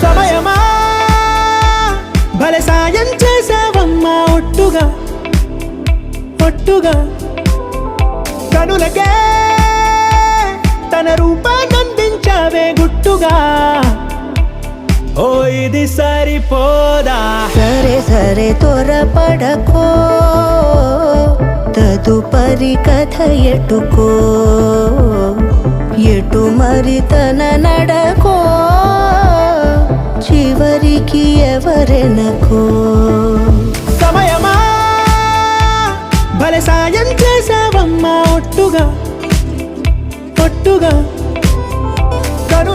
సమయమా భలే సాయం చేసావమ్మా ఒట్టుగా ఒట్టుగా కనులకే తన రూపాన్నందించావే గుట్టుగా ఓ ఇది సరిపోదా సరే సరే త్వరపడకో తదుపరి కథ ఎటుకో ఎటు మరి తన నడకో చివరికి ఎవరెనకో సమయమా భలే సాయం చేసావమ్మా ఒట్టుగా ఒట్టుగా